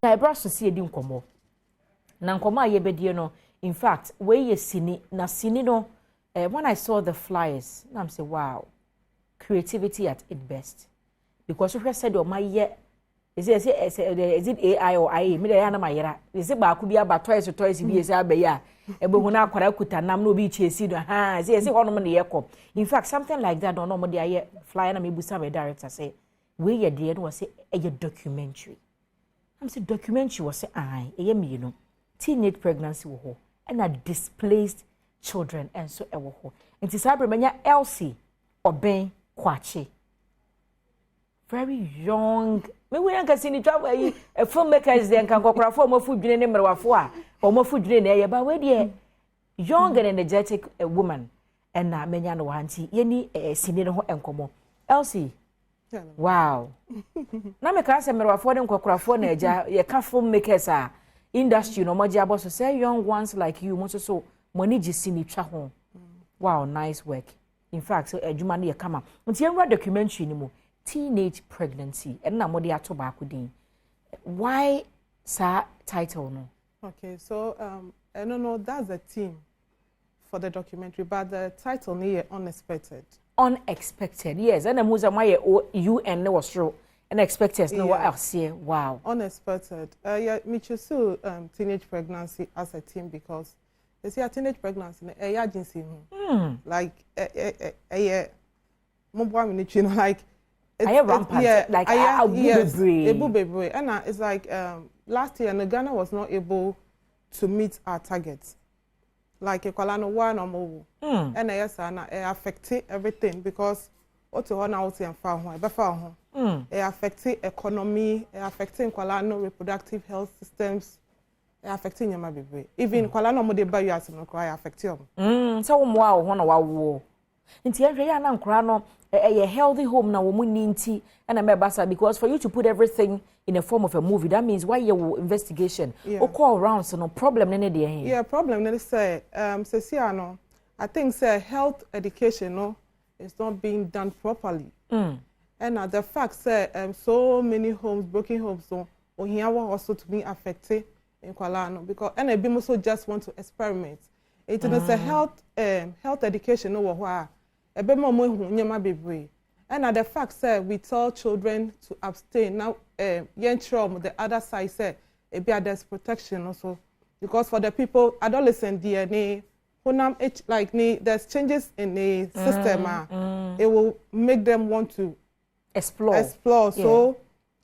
I brought to see a dim combo. Nankoma yebedie no. In fact, where you sini na sini no. When I saw the flyers, I'm say, wow, creativity at its best. Because you said, oh my yeah, is it AI or IA? Me dey na my yera. Is it ba ku bia ba toys bi say abeya. Ebe hu na akwara kuta nam no bi chesi do. Ha, say hono me dey come. In fact, something like that no mo dey flyer na me busa me director say, we ye dey no say a documentary. I'm say documentary was say I me no. Teenage pregnancy wo ho and a displaced children and so ewo ho. Nti sabre menya Elsie Oben Kwachi. Very young. Me we nka sini travel a filmmakers dey nka kokrafo mo fu dwene ne mrewafo a o mo fu dwene na ye ba we dey young and energetic woman and na menya no wanti yeni sini ne ho enkomo. Elsie. Wow. Na me ka se mrewafo de kokrafo na eja ye ka filmmakers a industry no moja boss say young ones like you most so money jisini twa ho. Wow, nice work. In fact, so adwuma na ye kama. Nti enra documentary ni mo teenage pregnancy and na modi ato ba akudin. Why sa title no? Okay, so I don't know, that's the theme for the documentary, but the title ni unexpected. Unexpected. Yes, and muza my UN no was true. Unexpected, no what else here. Wow. Unexpected. Yeah, me choose teenage pregnancy as a team because you see a teenage pregnancy, a agency, like like I rampant, yeah, like yes, and it's like last year, Ghana was not able to meet our targets. Like a Kwalano one or more, and yes, and it affected everything because what to one out and found it affected economy, it affecting Kwalano reproductive health systems, it affecting your baby. Even Kwalano mo de buy you as no cry affect you. So wow, one wow. Nti ehwe ya na nkra no a healthy home na wo mu ninti and a mebasa because for you to put everything in a form of a movie that means why your investigation or call around so no problem nene de here. Yeah, problem nene say no I think say health education no is not being done properly. And the fact say so many homes, broken homes, so here also to be affected in Kwalano because and be also just want to experiment. It is a health education no where ebe mo nyama bebre. And the fact say we tell children to abstain now the other side say there's protection also because for the people adolescent DNA like there's changes in the system it will make them want to explore. So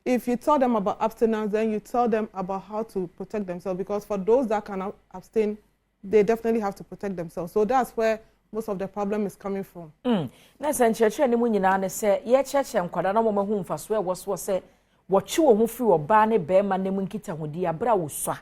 if you tell them about abstinence, then you tell them about how to protect themselves because for those that cannot abstain, they definitely have to protect themselves. So that's where most of the problem is coming from. Na church ni mu nyina ne se ye church nkwada na mo mahu mfaso e wo se wo chi wo hu firi oba ne be ma ne mu nkita hodi abra wo swa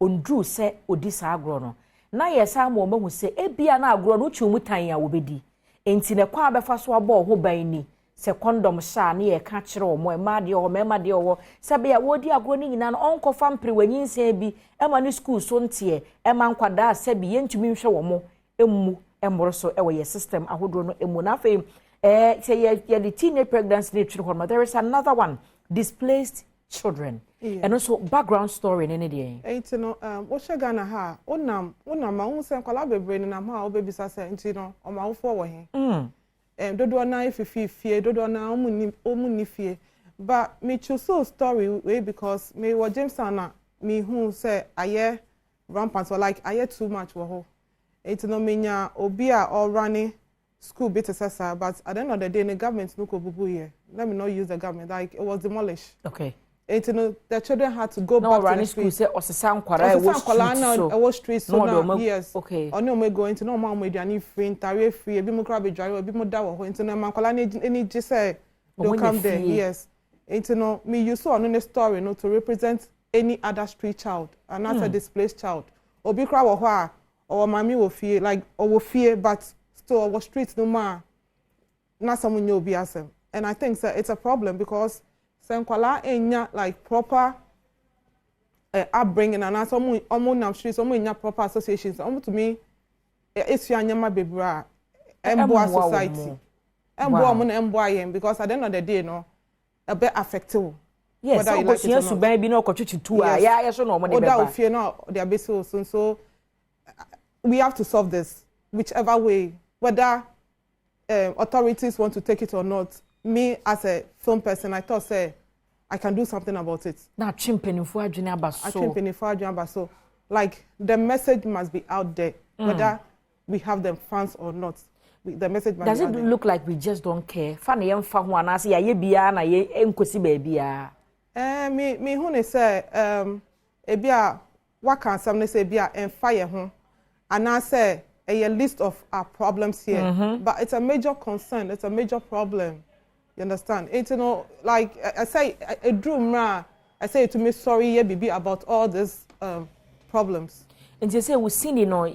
ondru se odi sa agro no na ye sa mo mahu se ebia na agro no chi mu tan ya wo bedi enti ne kwa abefa so abo ho ban ni se condom sha ne ye ka kire wo mo e ma de wo ma de wo se be ya wodi agro ni nyina no onko fa mpre wanyinse bi e ma ne school so ntie e ma nkwada se bi ye ntumi hwe wo mo emu emoroso ewe ye system ahodo no emu na fe say ye the teenage pregnancy need to there is another one displaced children and also background story in any day you know wo Ghana ha onam ma hu se kwala bebre ni na ma obebisa se nti no o ma wo fo wo he dodo na ififie dodo na omu ni fie but me choose story way because me wo James na me hu say aye rampant or like aye too much wo ho it's no menya obia or running school bit assessor, but at the end of the day, the government no ko bubu here. Let me not use the government. Like it was demolished. Okay. It's no the children had to go back to the school. Say Osasam Kwara was street so now yes. Okay. Or no me go into no man with any free, tare free, ebi mo kra be dware, ebi mo da wo into no man kwala any just say don't come there. Yes. It's no me use so on the story no to represent any other street child and not a displaced child. Obi kra wo ho or mommy will fear like or will fear but still our streets no more not someone you'll be asem. And I think so it's a problem because Senkwala enya like proper upbringing and someone on streets someone enya proper associations to me it's your nyama bebra emboa society emboa mo na emboa yem because at the end of the day no a bit affected Yes, whether you like it or not. Baby no Yes. Yeah, so no money. Or if you know they are based on. So we have to solve this whichever way, whether authorities want to take it or not. Me as a film person, I thought say I can do something about it. Now chimping for so like the message must be out there, whether we have them fans or not. The message must Does be it out there. look like we just don't care? Funny young fan one I say ye bia na ye enkosi baby me who say ebia what can some say ebia and fire home and I say a list of our problems here, but it's a major concern, it's a major problem. You understand? It's, you know, like I say, I say to me, sorry, yeah, baby, about all these problems. And you say we seen, you know,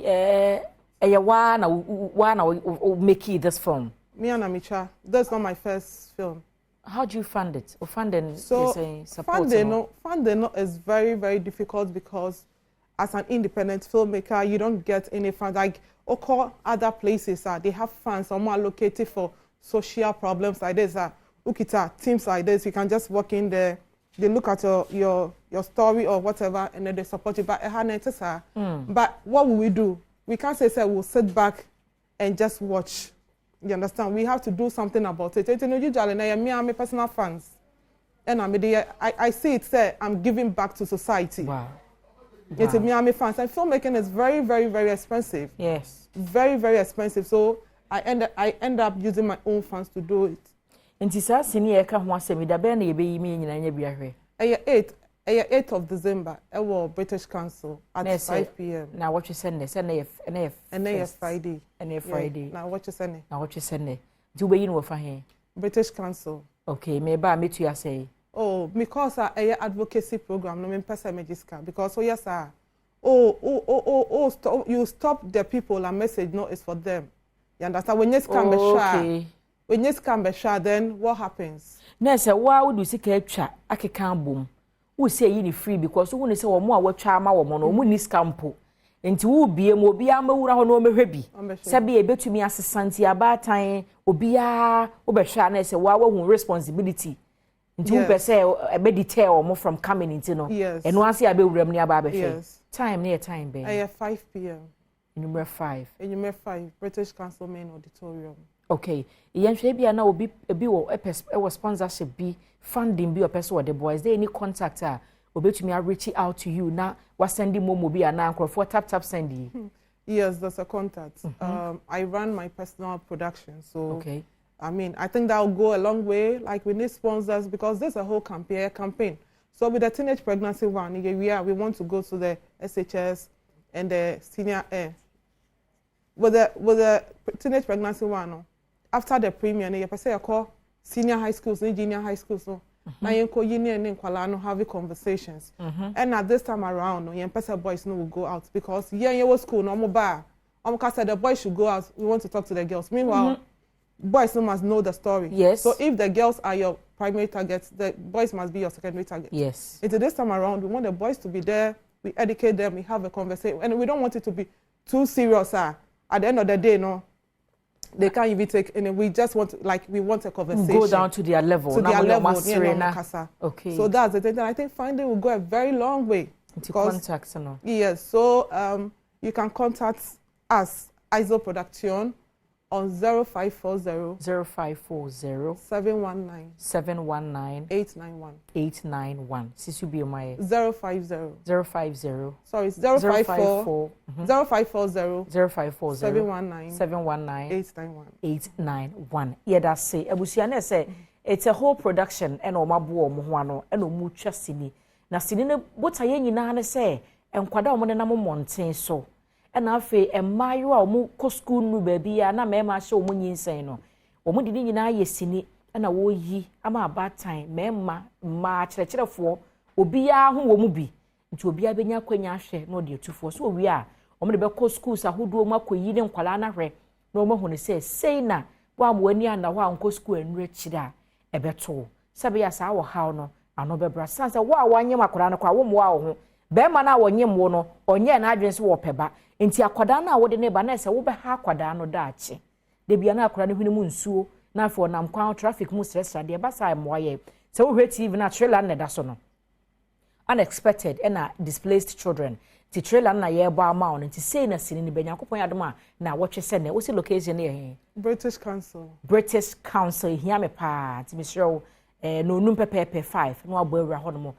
one make this film. Me and Amicha, that's not my first film. How do you fund it? Or funding? So support funding is very, very difficult because as an independent filmmaker, you don't get any funds. Like other places, they have funds, some are allocated for social problems like this, ukita teams like this. You can just walk in there, they look at your story or whatever, and then they support you. But but what will we do? We can't say we'll sit back and just watch. You understand? We have to do something about it. It's usually me and my personal fans, and I see it say I'm giving back to society. Wow. It's me and my fans. And filmmaking is very, very, very expensive. Yes. Very, very expensive. So I end up using my own funds to do it. And this is senior can once me da be na ye be me nyina nya bia hwe. 8th of December, British Council at 5 p.m. Now what you send this and Friday. And Friday. Now what you send? Now what you send? Do we in for here? British Council. Okay, maybe I meet you say. Oh, because advocacy program no me pesa magiska because yes sir. You stop the people and message no is for them. You understand? When you scam okay. When you scam then what happens? Na say why would you see ketcha akeka bom. Who say you free because who say omo a watwa ama wo no omo ni scampo. Enti wo bie mo obi amawura ho no mehwe bi. Sabe e betumi asesanti abatan obi a wo behwa na say wa hu responsibility. Nti wo pese e be detail omo from coming into no. Eno ase abewuram ni aba behwe. Time near time be. 5 p.m. Number 5. Number 5 British Council Main Auditorium. Okay. Yenhwe bia na obi wo sponsorship bi funding bi opese wo the boys. Is there any contact obetumi reach out to you na wa send momo bi ana for tap send you? Yes, there's a contact. I run my personal production, so okay. I mean, I think that will go a long way. Like we need sponsors because there's a whole campaign. So with the teenage pregnancy one, we want to go to the SHS and the senior with the teenage pregnancy one. After the premiere, you say call senior high schools, junior high schools. So now you call union and Kwalano having conversations. And at this time around, you boys will go out because you was school no more bar. Said the boys should go out. We want to talk to the girls. Meanwhile, boys must know the story. Yes. So if the girls are your primary targets, the boys must be your secondary target. Yes. Into this time around, we want the boys to be there. We educate them. We have a conversation, and we don't want it to be too serious. At the end of the day, no, they can't even take. And we just want, we want a conversation. Go down to their level. To their level. Okay. So that's the thing. And I think finding will go a very long way. To contact, no. Yes. So you can contact us, ISO Production, on 0540 719 891. This will be my 050 sorry, 054 0540 719 891. Yeah, that's say abusiane say it's a whole production and omabo omo ano and omu twa sini na sini ne botaye nyina ne say enkwada omo ne nam monten so and afi emayo a omu ko school nu baby ya na mema hye omu nyinsen no omu de nyina ye sini na wo yi ama abatan mema ma kyerɛkyerɛfo obi ya ho wo mu bi nti obi abenya kwanya hwɛ no de tufo so owi a omu de be ko schools ahodo omu akoyi ne nkwala na hwɛ na omu hu ne sei na wa mo ani anda ho anko school enure kyira ebeto sabe ya sa wo haw no ano bebra sansa wa wanyem akwara no kwa wo mo wa ho be ma na wonyem wo no onye na adwen so wo peba nti akwada na wo de ne ba na se wo be ha akwada no daache de bia na akwara ne hwene mu nsuo na afọ nam kwan traffic mu stress de ba sa moye So we TV na trailer na da so no. Unexpected and displaced children. The trailer na ye ba ma on nti say na sini ni benya kopon adom na wotwe se na wo si location na ye British Council. British Council hia me pa ti mi sure no num pepepe 5 no abo awura ho no mo